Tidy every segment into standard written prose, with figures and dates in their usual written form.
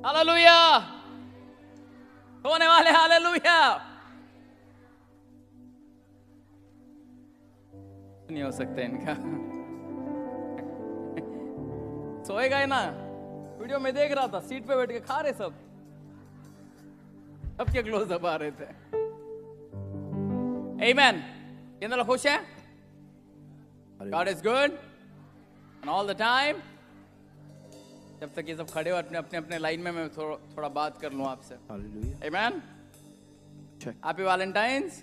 Hallelujah, होने वाले hallelujah. नहीं हो सकता इनका, सोएगा ही ना। वीडियो में देख रहा था, सीट पे बैठ के खा रहे सबके क्लोजअप आ रहे थे। आमेन। कितने लोग खुश हैं? God is good and all the time. जब तक ये सब खड़े हो अपने अपने अपने लाइन में, मैं थोड़ा बात कर लूं आपसे। Hallelujah. Amen. Happy Valentine's.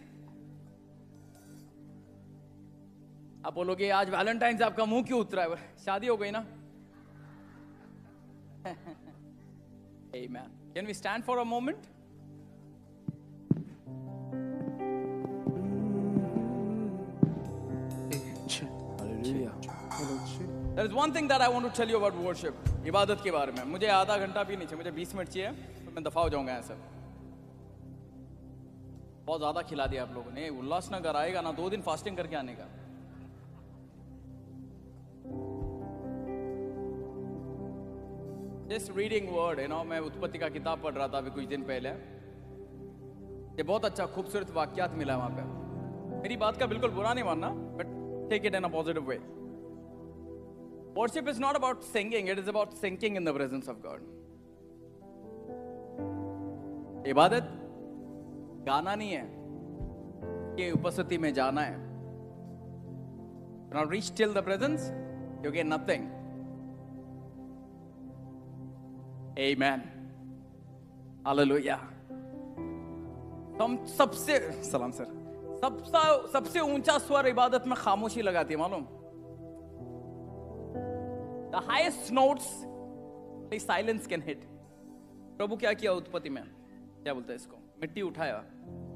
आप बोलोगे आज वैलेंटाइंस आपका मुंह क्यों उतरा है? शादी हो गई ना। Amen. Can we stand for a moment? Hallelujah. There is one thing that I want to tell you about worship. इबादत के बारे में। मुझे आधा घंटा भी नहीं चाहिए, मुझे 20 मिनट चाहिए, तो मैं दफा हो जाऊंगा ऐसा। बहुत ज्यादा खिला दिया आप लोगों ने। उल्लासनगर आएगा ना, 2 दिन फास्टिंग करके आने का। Just reading word, मैं उत्पत्ति का किताब पढ़ रहा था अभी कुछ दिन पहले। ये बहुत अच्छा खूबसूरत वाक्यात मिला वहां पे। मेरी बात का बिल्कुल बुरा नहीं मानना, but take it in a positive way. Worship is not about singing, it is about sinking in the presence of God. इबादत गाना नहीं है, ये उपस्थिति में जाना है। Now reach till the presence, you get nothing. Amen. Hallelujah. हम सबसे सलाम सर, सबसे ऊंचा स्वर इबादत में खामोशी लगाती है, मालूम? The highest notes silence can hit. प्रभु क्या किया उत्पत्ति में? क्या बोलते हैं इसको? मिट्टी उठाया,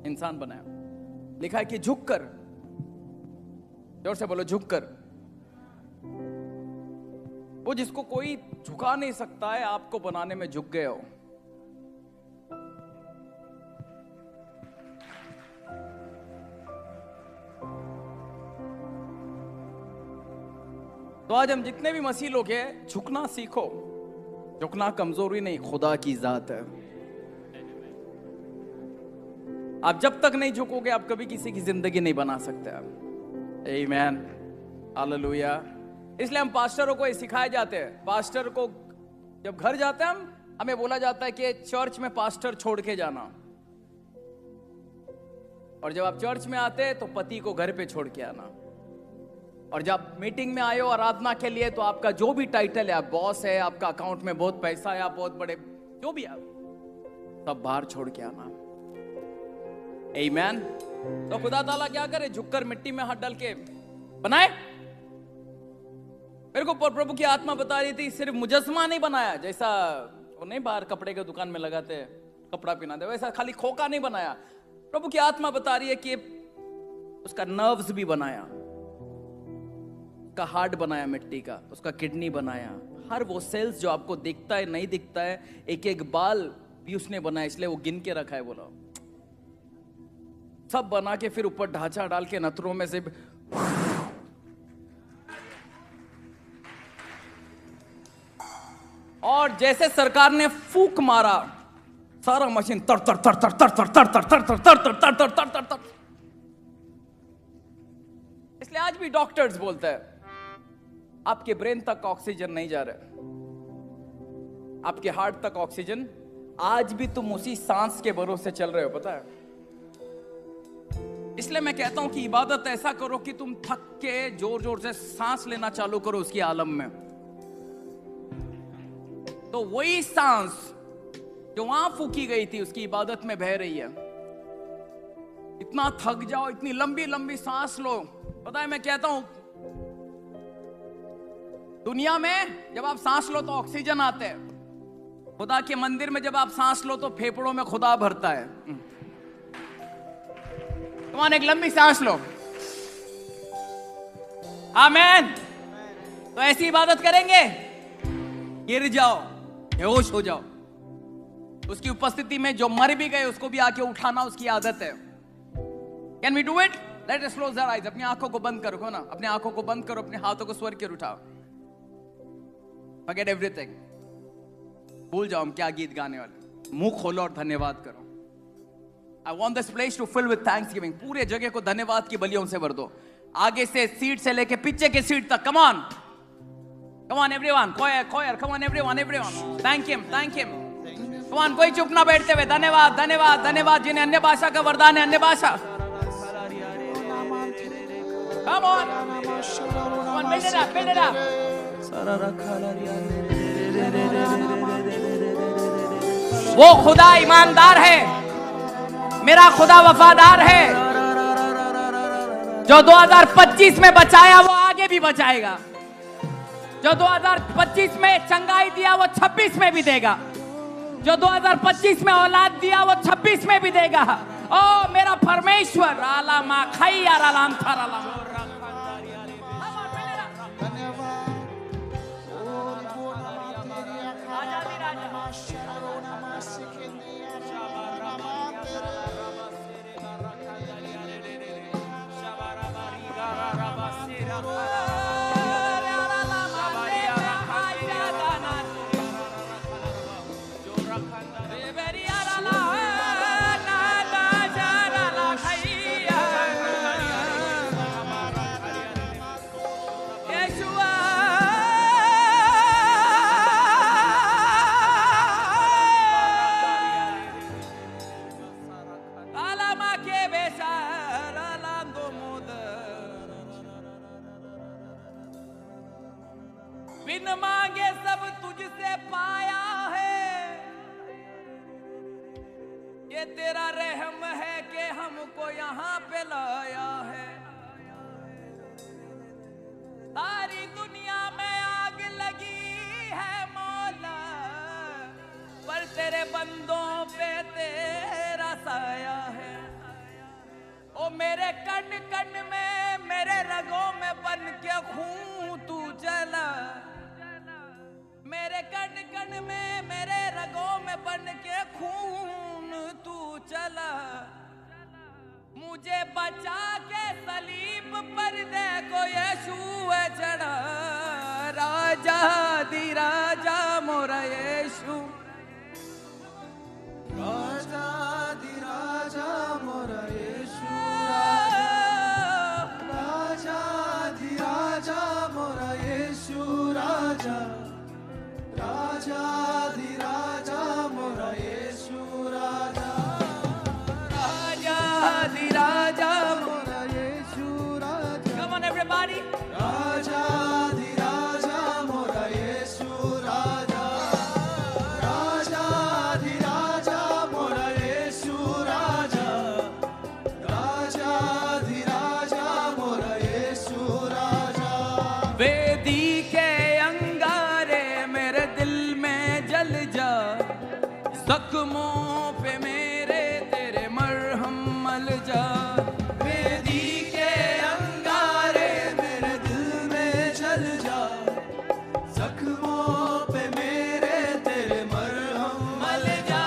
इंसान बनाया। लिखा है कि झुककर, जोर से बोलो झुककर। वो जिसको कोई झुका नहीं सकता है, आपको बनाने में झुक गए हो। तो आज हम जितने भी मसीह लोग हैं, झुकना सीखो। झुकना कमजोरी नहीं, खुदा की जात है। आप जब तक नहीं झुकोगे, आप कभी किसी की जिंदगी नहीं बना सकते। आमीन, हालेलुया। इसलिए हम पास्टरों को ये सिखाए जाते हैं। पास्टर को जब घर जाते हैं हमें बोला जाता है कि चर्च में पास्टर छोड़ के जाना, और जब आप चर्च में आते हैं तो पति को घर पे छोड़ के आना। और जब मीटिंग में आए हो आराधना के लिए, तो आपका जो भी टाइटल है, आप बॉस है, आपका अकाउंट में बहुत पैसा है, आप बहुत बड़े जो भी आप, सब बाहर छोड़ के आना। आमीन। तो खुदा ताला क्या करे? झुककर मिट्टी में हाथ डाल के बनाए। मेरे को प्रभु की आत्मा बता रही थी, सिर्फ मुजस्मा नहीं बनाया, जैसा वो नहीं बाहर कपड़े के दुकान में लगाते कपड़ा पहनाते, वैसा खाली खोखा नहीं बनाया। प्रभु की आत्मा बता रही है कि उसका नर्व्स भी बनाया, उसका हार्ट बनाया मिट्टी का, उसका किडनी बनाया, हर वो सेल्स जो आपको दिखता है नहीं दिखता है, एक एक बाल भी उसने बनाया, इसलिए वो गिन के रखा है। बोला सब बना के फिर ऊपर ढांचा डाल के नथरों में से और जैसे सरकार ने फूंक मारा, सारा मशीन तर तर तर तर तर तर तर तर तर तर तर तर तर तर तर तर। इसलिए आज भी डॉक्टर्स बोलते हैं आपके ब्रेन तक ऑक्सीजन नहीं जा रहा, आपके हार्ट तक ऑक्सीजन, आज भी तुम उसी सांस के भरोसे चल रहे हो, पता है? इसलिए मैं कहता हूं कि इबादत ऐसा करो कि तुम थक के जोर जोर से सांस लेना चालू करो उसकी आलम में। तो वही सांस जो वहां फूकी गई थी उसकी इबादत में बह रही है। इतना थक जाओ, इतनी लंबी लंबी सांस लो। पता है मैं कहता हूं दुनिया में जब आप सांस लो तो ऑक्सीजन आते हैं, खुदा के मंदिर में जब आप सांस लो तो फेफड़ों में खुदा भरता है। तुम एक लंबी सांस लो। आमीन। तो ऐसी इबादत करेंगे, गिर जाओ, बेहोश हो जाओ, उसकी उपस्थिति में जो मर भी गए उसको भी आके उठाना उसकी आदत है। Can we do it? Let us close our eyes. अपनी आंखों को बंद करो ना, अपनी आंखों को बंद करो, अपने हाथों को स्वर के उठाओ। Forget everything. भूल जाओ हम क्या गीत गाने वाले, मुंह खोलो और धन्यवाद करो। I want this place to fill with thanksgiving. पूरे जगह को धन्यवाद की बलियों से भर दो, आगे से सीट से लेके पीछे के सीट तक। Come on, come on everyone, choir, come on everyone, thank him, come on, कोई चुप ना बैठते हुए धन्यवाद धन्यवाद धन्यवाद। जिन्हें अन्य भाषा का वरदान है अन्य भाषा, come on, build it up। वो खुदा ईमानदार है, मेरा खुदा वफादार है। जो 2025 में बचाया वो आगे भी बचाएगा, जो 2025 में चंगाई दिया वो 26 में भी देगा, जो 2025 में औलाद दिया वो 26 में भी देगा। ओ मेरा परमेश्वर, आलामा खैया रालाम थारालाम। बिन मांगे सब तुझसे पाया है, ये तेरा रहम है कि हमको यहाँ पे लाया है। सारी दुनिया में आग लगी है मौला, पर तेरे बंदों पे तेरा साया है। ओ मेरे कण कण में मेरे रगों में बन के खून तू जला, मेरे कण कण में मेरे रगों में बन के खून तू चला। मुझे बचा के सलीब पर देखो यीशु चढ़ा, राजा दी राजा मोरा यीशु, राजा दी राजा मोरा यीशु, राजा दी राजा मोरा यीशु, राजा राजा दी राजा मोरा यीशु, राजा राजा दी राजा मोरा यीशु, राजा। Come on everybody, राजा दी राजा मोरा यीशु, राजा राजा दी राजा मोरा यीशु, राजा राजा दी राजा मोरा यीशु, राजा। वेदी के अंगारे मेरे दिल में जल जा, जख्मों पे मेरे तेरे मरहम मल जा। वेदी के अंगारे मेरे दिल में जल जा, जख्मों पे मेरे तेरे मरहम मल जा,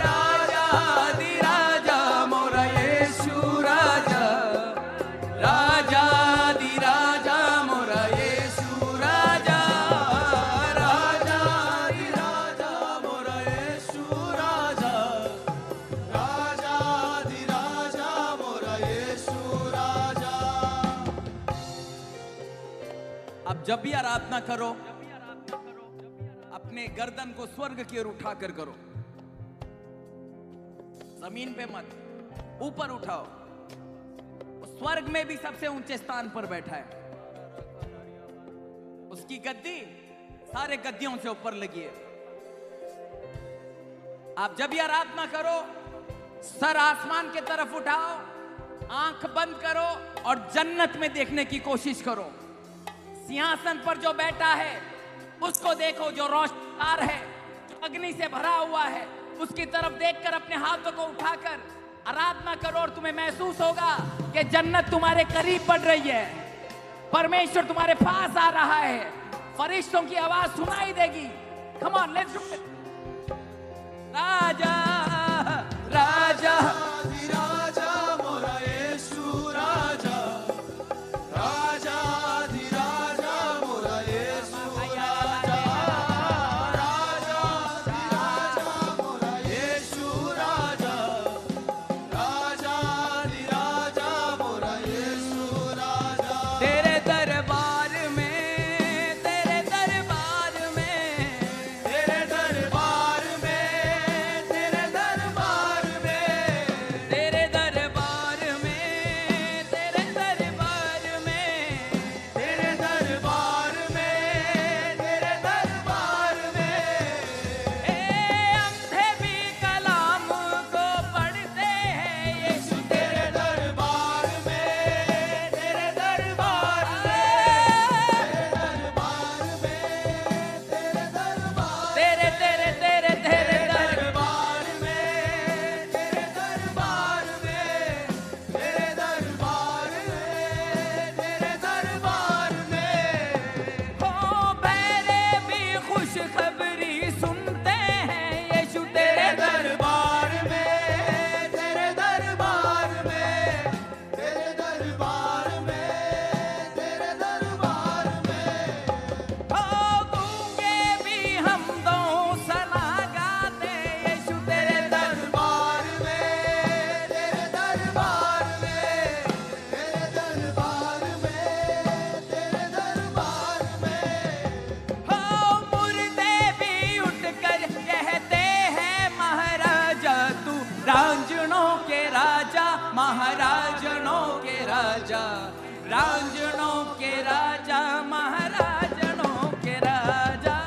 राजा दी राजा मोरा यीशु, राजा राजा दी राजा मोरा यीशु, राजा राजा दी राजा मोरा यीशु, राजा राजा दी राजा मोरा यीशु, राजा। अब जब भी आराधना करो अपने गर्दन को स्वर्ग की ओर उठाकर करो, जमीन पे मत, ऊपर उठाओ। स्वर्ग में भी सबसे ऊंचे स्थान पर बैठा है, उसकी गद्दी सारे गद्दियों से ऊपर लगी है। आप जब भी आराधना करो सर आसमान की तरफ उठाओ, आंख बंद करो और जन्नत में देखने की कोशिश करो। सिंहासन पर जो बैठा है उसको देखो, जो रोशनदार है, जो अग्नि से भरा हुआ है, उसकी तरफ देखकर अपने हाथों को उठाकर आराधना करो और तुम्हें महसूस होगा कि जन्नत तुम्हारे करीब बढ़ रही है, परमेश्वर तुम्हारे पास आ रहा है, फरिश्तों की आवाज सुनाई देगी। Come on let's do it. राजा राजा दी राजा मोरा यीशु, राजा राजा दी राजा मोरा यीशु, राजा राजा रांझणों के राजा महाराजनों के राजा,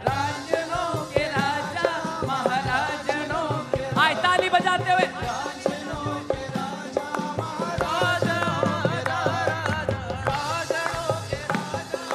रांझणों के राजा महाराजनों के, आए ताली बजाते हुए, राजनों के राजा महाराजनों के राजा, राजनों के राजा।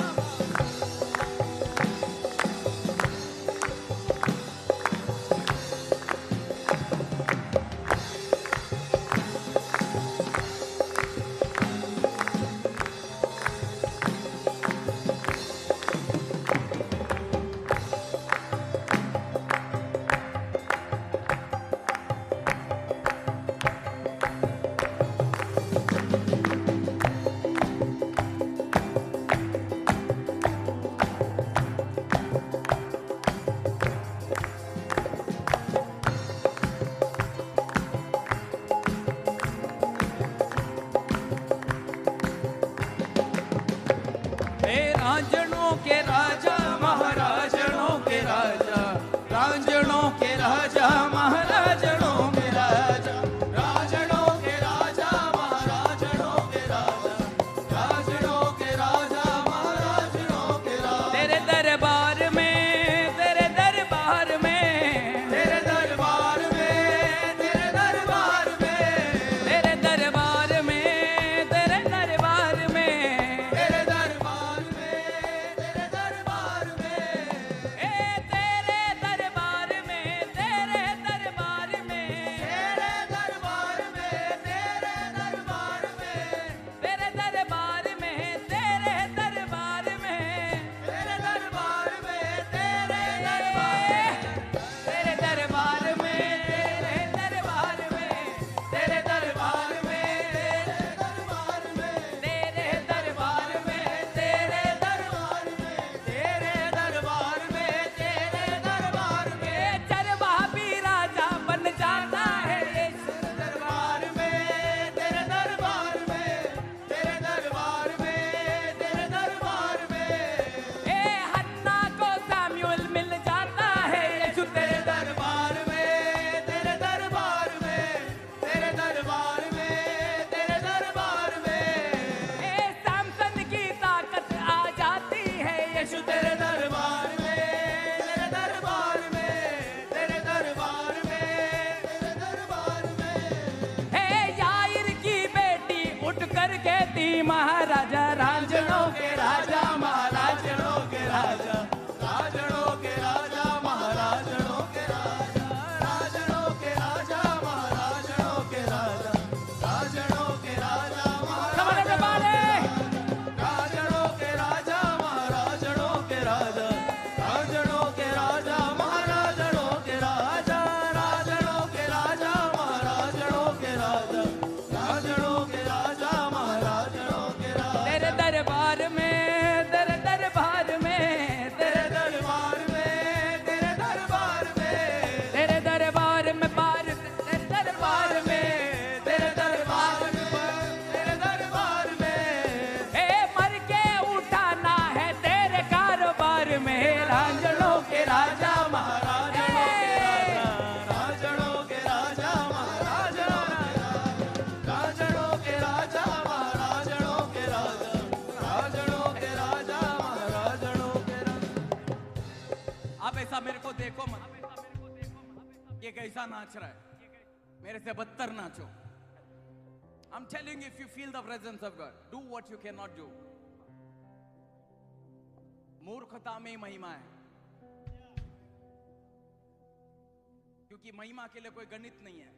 रांझणों के राजा महाराजनों के राजा, रांझणों के राजा महाराजनों के राजा, राजनों के राजा महाराजनों के राजा, राजनों के राजा महाराजनों के राजा। तेरे दरबार में, तेरे दरबार में, तेरे दरबार में, तेरे दरबार में, तेरे दरबार में, तेरे दरबार में, तेरे दरबार में, तेरे दरबार में, ए तेरे दरबार में, तेरे दरबार में, तेरे दरबार में, तेरे दरबार में, तेरे दरबार में, तेरे दरबार में, तेरे दरबार में, तेरे दरबार तेरे दरबार में, तेरे दरबार में, तेरे दरबार में, दरबार में, तेरे दरबार में, तेरे दरबार में, तेरे दरबार में, तेरे दरबार में, चरवाहा भी राजा बन जाता है यीशु दरबार में, तेरे दरबार में, तेरे दरबार में, तेरे दरबार में, ए हन्ना को साम्यूल मिल जाता है यीशु तेरे दरबार में, तेरे दरबार में, तेरे दरबार में, तेरे दरबार में, ए सैमसन की ताकत आ जाती है यीशु तेरे दरबार में, तेरे दरबार में, तेरे दरबार में, तेरे दरबार में, ए याइर की बेटी उठ कर कहती महाराजा रांझणों के राजा महाराजनों के राजा, राजनों के राजा महाराजनों के राजा, राजनों के राजा महाराजनों के राजा, राजनों के राजा Come on, everybody! राजनों के राजा महाराजनों के राजा, राजनों के राजा महाराजनों के राजा, राजनों के राजा महाराजनों के राजा, राजनों के राजा महाराजनों के राजा। तेरे दरबार में, तेरे दरबार में, तेरे दरबार में, तेरे दरबार में, तेरे दरबार में पार, तेरे दरबार में, तेरे दरबार में, तेरे दरबार में, ए मर के उठाना है तेरे कारोबार में रांझणों के राजा महाराजनों के राजा, राजनों के राजा महाराजनों के राजा, राजनों के राजा महाराजनों के राजा, राजनों के राजा महाराजनों के राजा। अब ऐसा मेरे को देखो मत, ये कैसा नाच रहा है, मेरे से बदतर नाचो। I'm telling you, if you feel the presence of God, do what you cannot do. मूर्खता में ही महिमा है, क्योंकि महिमा के लिए कोई गणित नहीं है।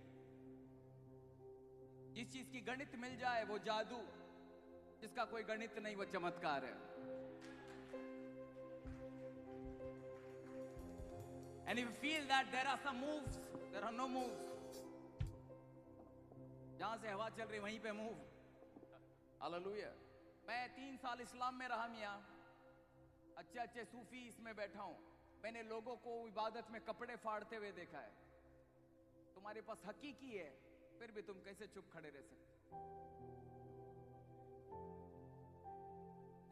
जिस चीज की गणित मिल जाए वो जादू, जिसका कोई गणित नहीं वो चमत्कार है। And if you feel that there are some moves, there are no moves. जहां से हवा चल रही वहीं पे मूव। हालेलुया। मैं 3 साल इस्लाम में रहा मियां, अच्छे अच्छे सूफी इसमें बैठा हूं। मैंने लोगों को इबादत में कपड़े फाड़ते हुए देखा है। तुम्हारे पास हकीकी है, फिर भी तुम कैसे चुप खड़े रह सकते?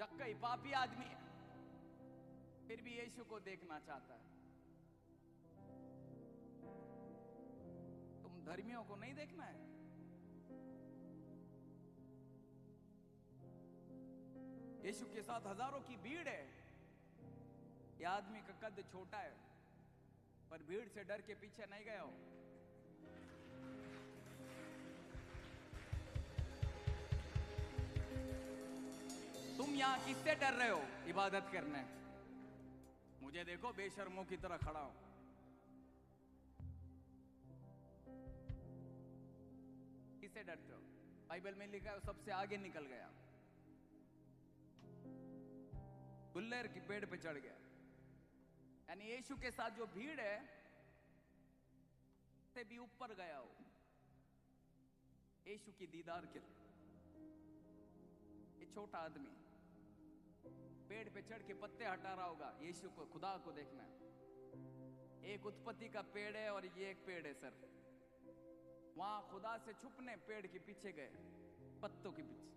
जक्कई पापी आदमी है, फिर भी यीशु को देखना चाहता है। तुम धर्मियों को नहीं देखना है। यीशु के साथ हजारों की भीड़ है। यह आदमी का कद छोटा है, पर भीड़ से डर के पीछे नहीं गया हो। तुम यहां किससे डर रहे हो इबादत करने? मुझे देखो बेशर्मों की तरह खड़ा हूं। किससे डरते हो? बाइबल में लिखा है वो सबसे आगे निकल गया, गुल्लेर की पेड़ पे चढ़ गया। यानी यीशु के साथ जो भीड़ है से भी ऊपर गया हो यीशु की दीदार के लिए। ये छोटा आदमी पेड़ पे चढ़ के पत्ते हटा रहा होगा यीशु को, खुदा को देखना है। एक उत्पत्ति का पेड़ है और ये एक पेड़ है सर। वहां खुदा से छुपने पेड़ के पीछे गए, पत्तों के पीछे,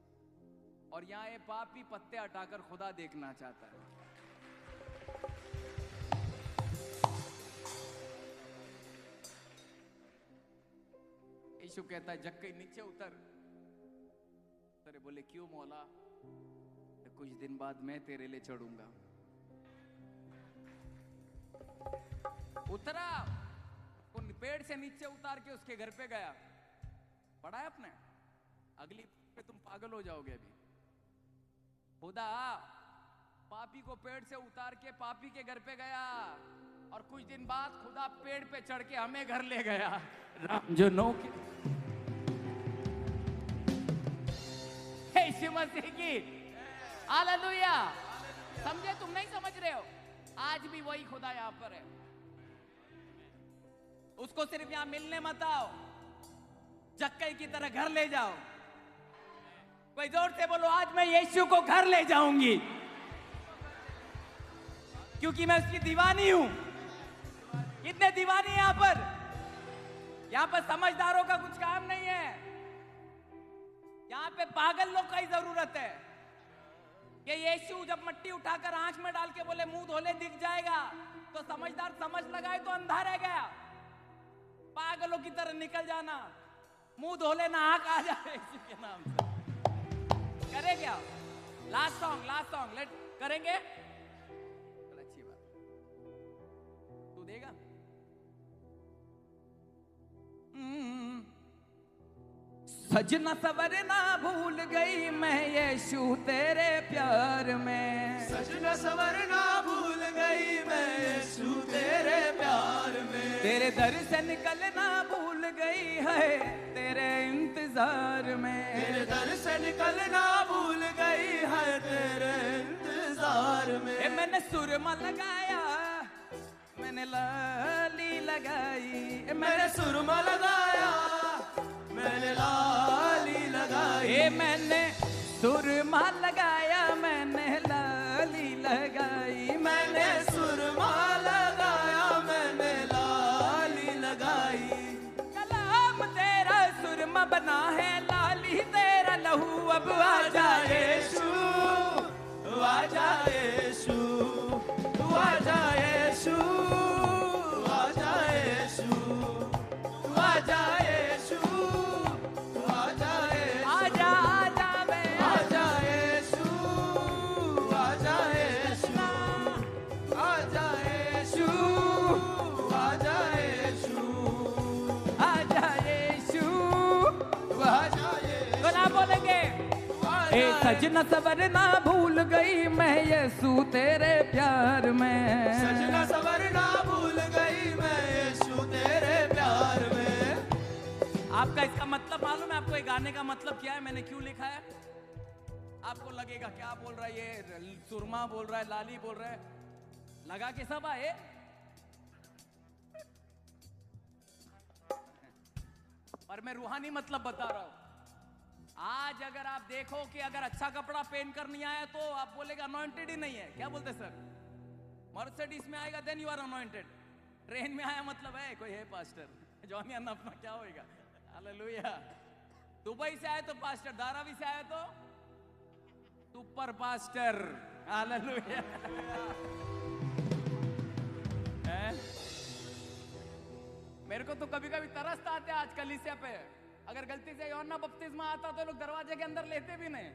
और यहां ये पापी पत्ते हटाकर खुदा देखना चाहता है। यीशु कहता है जक्कई नीचे उतर। अरे बोले क्यों मौला? तो कुछ दिन बाद मैं तेरे लिए चढ़ूंगा। उतरा, उन पेड़ से नीचे उतार के उसके घर पे गया। पढ़ा है आपने? अगली पे तुम पागल हो जाओगे अभी। खुदा पापी को पेड़ से उतार के पापी के घर पे गया, और कुछ दिन बाद खुदा पेड़ पे चढ़ के हमें घर ले गया। रामजनों की यीशु मसीह की हालेलुया। समझे? तुम नहीं समझ रहे हो? आज भी वही खुदा यहां पर है। उसको सिर्फ यहां मिलने मत आओ, जक्कई की तरह घर ले जाओ। कोई जोर से बोलो, आज मैं यीशु को घर ले जाऊंगी, क्योंकि मैं उसकी दीवानी हूं। कितने दीवानी हैं यहां पर? यहां पर समझदारों का कुछ काम नहीं है। यहां पे पागल लोग का ही जरूरत है। ये यीशु जब मट्टी उठाकर आंख में डाल के बोले मुंह धोले दिख जाएगा, तो समझदार समझ लगाए तो अंधा रह गया। पागलों की तरह निकल जाना, मुंह धो लेना, आंख आ जाए यीशु के नाम से। करे क्या? लास्ट सॉन्ग लेट करेंगे। अच्छी बात, तू देगा? सजना सवरना भूल गई मैं यीशु तेरे प्यार में। सजना सवरना भूल गई मैं यीशु तेरे प्यार में। तेरे दर से निकलना भूल गई है तेरे इंतजार में। तेरे दर से निकलना भूल गई है तेरे इंतजार में। मैंने सुरमा लगाया, मैंने लाली लगाई, मैंने सुरमा लगाया, मैंने लाली लगाई। मैंने सुरमा लगाया, मैंने लाली लगाई। मैंने सुरमा लगाया, मैंने लाली लगाई। कलाम तेरा सुरमा बना है, लाली तेरा लहू। अब आ जाए यीशु, आ जाए यीशु, आ जाए यीशु, आ जाए यीशु, आ जाए यीशु, आ जाए। आजा आजा मैं आ जाए यीशु, आ जाए यीशु, आ जाए यीशु, आ जाए यीशु, आजा यीशु, आ जाए। तो ना बोलेंगे ए सजना सवरना भूल गई मैं यीशु तेरे प्यार में। सजना सवरना भूल गई मैं यीशु तेरे प्यार में। आपका इसका मतलब मालूम है? आपको ये गाने का मतलब क्या है? मैंने क्यों लिखा है? आपको लगेगा क्या बोल रहा है ये, सुरमा बोल रहा है, लाली बोल रहा है। लगा के सब आए। पर मैं रूहानी मतलब बता रहा हूं। आज अगर आप देखो कि अगर अच्छा कपड़ा पहन कर नहीं आया तो आप बोलेगा अनॉइंटेड ही नहीं है। क्या बोलते सर? मर्सिडीज में आएगा then you are anointed. Train में आया मतलब है कोई है पास्टर। जॉनियन अपना क्या होएगा? हालेलुया। दुबई से आए तो पास्टर, धारावी से आए तो सुपर पास्टर। हालेलुया। मेरे को तो कभी कभी तरस आते आज कलीसिया पे। अगर गलती से यूहन्ना बपतिस्मा आता तो लोग दरवाजे के अंदर लेते भी नहीं।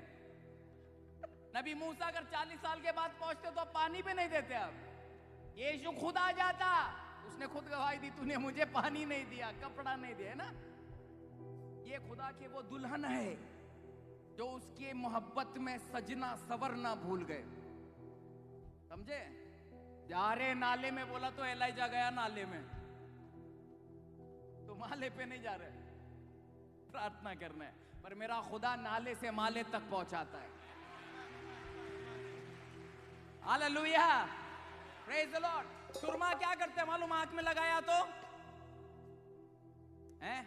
नबी मूसा अगर 40 साल के बाद पहुंचते तो पानी भी नहीं देते। अब यीशु खुद आ जाता, उसने खुद गवाही दी, तूने मुझे पानी नहीं दिया, कपड़ा नहीं दिया, है ना। ये खुदा के वो दुल्हन है जो उसकी मोहब्बत में सजना सवरना भूल गए, समझे। जा रहे नाले में, बोला तो एलाइजा गया नाले में, तो माले पे नहीं जा रहे, प्रार्थना करने, पर मेरा खुदा नाले से माले तक पहुंचाता है। Hallelujah, praise the lord. सुरमा क्या करते हैं मालूम, आंख में लगाया तो हैं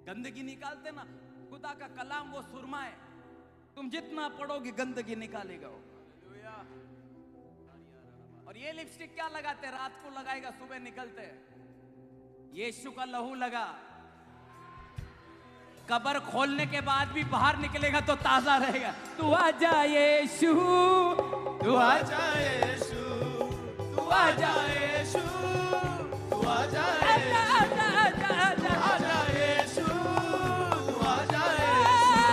गंदगी निकालते ना। खुदा का कलाम वो सुरमा है, तुम जितना पढ़ोगे गंदगी निकालेगा वो। और ये लिपस्टिक क्या लगाते, रात को लगाएगा सुबह निकलते, यीशु का लहू लगा, कब्र खोलने के बाद भी बाहर निकलेगा तो ताजा रहेगा। तू आजा यीशु, तू आजा यीशु, तू आजा यीशु, तू आजा यीशु, आजा यीशु, तू आजा यीशु,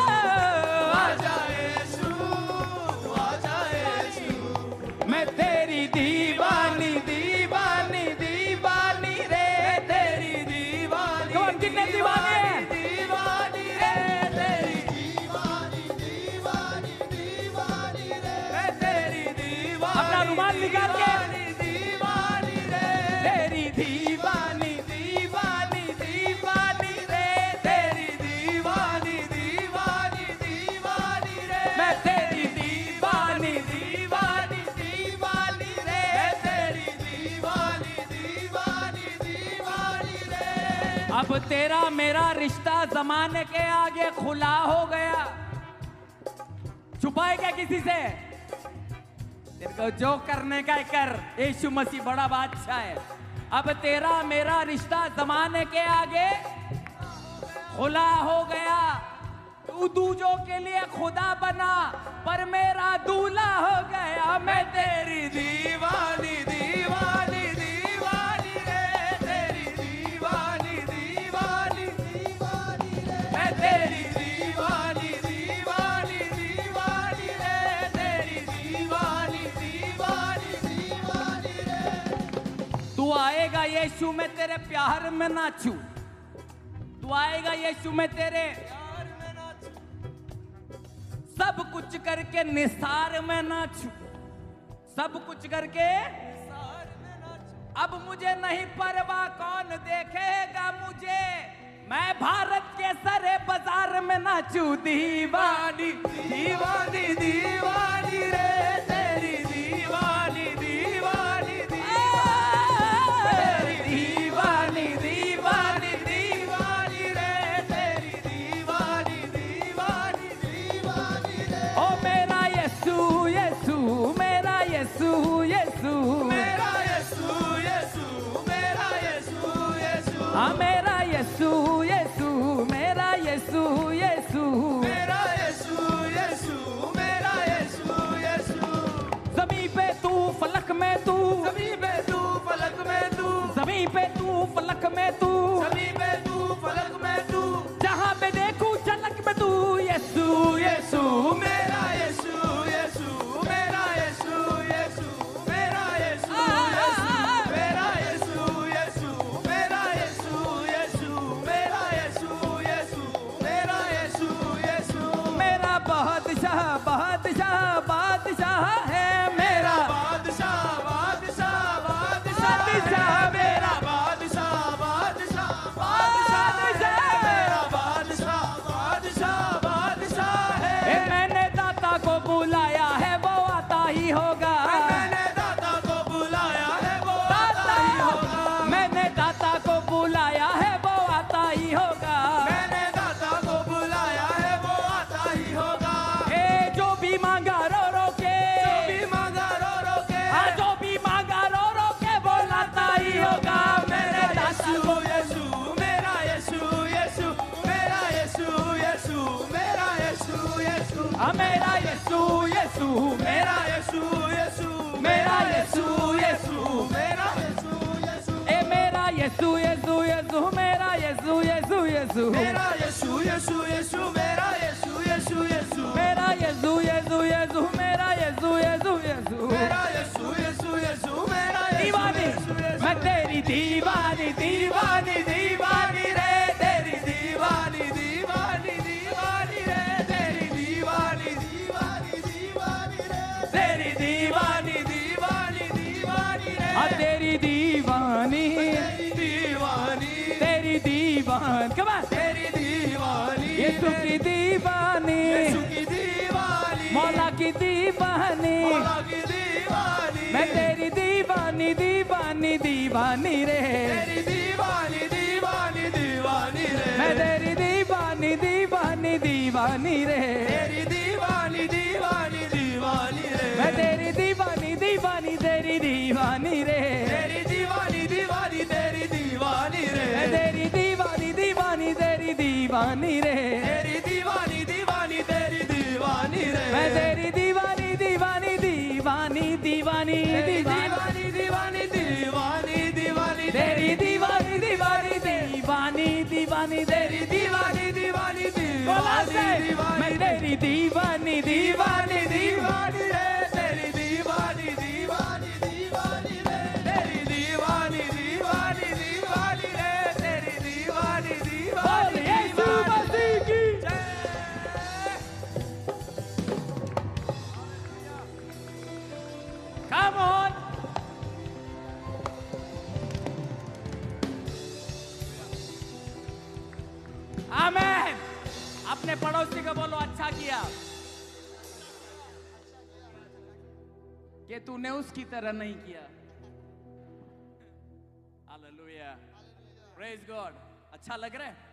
आजा यीशु, तू आजा यीशु। मैं तेरी दीवानी दीवानी दीवानी रे, तेरी दीवानी। कौन कितने दीवाने हैं? रुमाल निकाल के, दीवानी रे, तेरी दीवानी दीवानी दीवानी रे, तेरी दीवानी दीवानी दीवानी रे, मैं तेरी दीवानी दीवानी दीवानी रे, तेरी दीवानी दीवानी दीवानी रे। अब तेरा मेरा रिश्ता जमाने के आगे खुला हो गया, छुपाएगा किसी से? तेरे को जो करने का कर, यीशु मसीह बड़ा बादशाह है। अब तेरा मेरा रिश्ता जमाने के आगे खुला हो गया। तू दूजों के लिए खुदा बना, पर मेरा दूल्हा हो गया। मैं तेरी दीवानी दीवानी दीवानी रे, तेरी दीवानी दीवानी दीवानी रे, मैं तेरी दीवानी दीवानी दीवानी रे, तेरी दीवानी दीवानी दीवानी रे। तू आएगा यीशु, मैं तेरे प्यार में नाचूं। तू आएगा यीशु, मैं तेरे प्यार में नाचूं। सब कुछ करके निसार में नाचूं, सब कुछ करके निसार में नाचूं। अब मुझे नहीं परवाह कौन देखेगा मुझे, मैं भारत के सारे बाजार में नाचूं। दीवानी दीवानी दीवानी रे, तेरी दीवानी दीवानी तेरी दीवानी दीवानी दीवानी रे, तेरी दीवानी दीवानी दीवानी रे। ओ मेरा यीशु यीशु, मेरा यीशु यीशु, मेरा यीशु यीशु, मेरा यीशु यीशु, हाँ मेरा यीशु यीशु, मेरा यीशु यीशु, मेरा यीशु यीशु, मेरा यीशु यीशु। ज़मीं पे तू फलक में तू, ज़मीं पे तू फलक में तू, ज़मीं पे तू फलक में तू, ज़मीं पे तू फलक में तू, जहाँ पे देखूं झलक में तू। यीशु यीशु, मेरा यीशु यीशु, मेरा यीशु यीशु, मेरा यीशु यीशु, मेरा यीशु यीशु, मेरा यीशु यीशु, मेरा यीशु यीशु, मेरा यीशु यीशु। मेरा बादशाह बादशाह बादशाह है मेरा, बादशाह बादशाह बादशाह, मेरा बादशाह बादशाह बादशाह, मेरा बादशाह बादशाह बादशाह है। मैंने दाता को बुलाया है वो आता ही होगा, मैंने दाता को बुलाया है वो आता ही होगा, मैंने दाता को बुलाया है वो आता ही होगा, मैंने दाता को बुलाया है वो आता ही होगा। ए जो भी मांगा रो रो के, जो भी मांगा रो रो के, हाँ जो भी मांगा रो रो के वो लाता ही होगा। मेरे दाता यीशु को यीशु, मेरा यीशु यीशु, मेरा यीशु यीशु, मेरा यीशु यीशु, हाँ मेरा यीशु यीशु, मेरा यीशु यीशु, मेरा यीशु यीशु, मेरा यीशु यीशु, ए मेरा यीशु यीशु यीशु, मेरा यीशु यीशु यीशु, मेरा यीशु यीशु यीशु, मेरा यीशु यीशु यीशु, मेरा यीशु यीशु यीशु, मेरा यीशु यीशु यीशु मेरा यीशु यीशु यीशु मेरा दीवानी मैं तेरी दीवानी दीवानी दीवानी रे तेरी दीवानी दीवानी दीवानी रे तेरी दीवानी दीवानी दीवानी रे तेरी दीवानी दीवानी दीवानी रे तेरी दीवानी दीवानी तेरी दीवान कमा तेरी दीवानी यीशु की दीवानी यीशु की दीवानी मौला की दीवानी मौला की दीवानी मैं तेरी दीवानी दीवानी दीवानी रे तेरी दीवानी दीवानी दीवानी रे मैं तेरी दीवानी दीवानी दीवानी रे तेरी दीवानी दीवानी दीवानी रे मैं तेरी दीवानी दीवानी तेरी दीवानी रे तेरी दीवानी दीवानी तेरी दीवानी रे मैं तेरी दीवानी दीवानी तेरी दीवानी रे तेरी दीवानी दीवानी तेरी दीवानी रे मैं तेरी दीवानी दीवानी दीवानी दीवानी दीवानी दीवानी दीवानी दीवानी तेरी दीवानी दीवानी दीवानी दीवानी तेरी दीवानी दीवानी बोला से दीवानी मैं तेरी दीवानी दीवानी दीवानी रे तेरी दीवानी दीवानी दीवानी रे तेरी दीवानी दीवानी दीवानी रे तेरी दीवानी दीवानी यीशु मसीह की Come on. आमेन। अपने पड़ोसी को बोलो अच्छा किया कि तूने उसकी तरह नहीं किया। Hallelujah, praise God. अच्छा लग रहा है?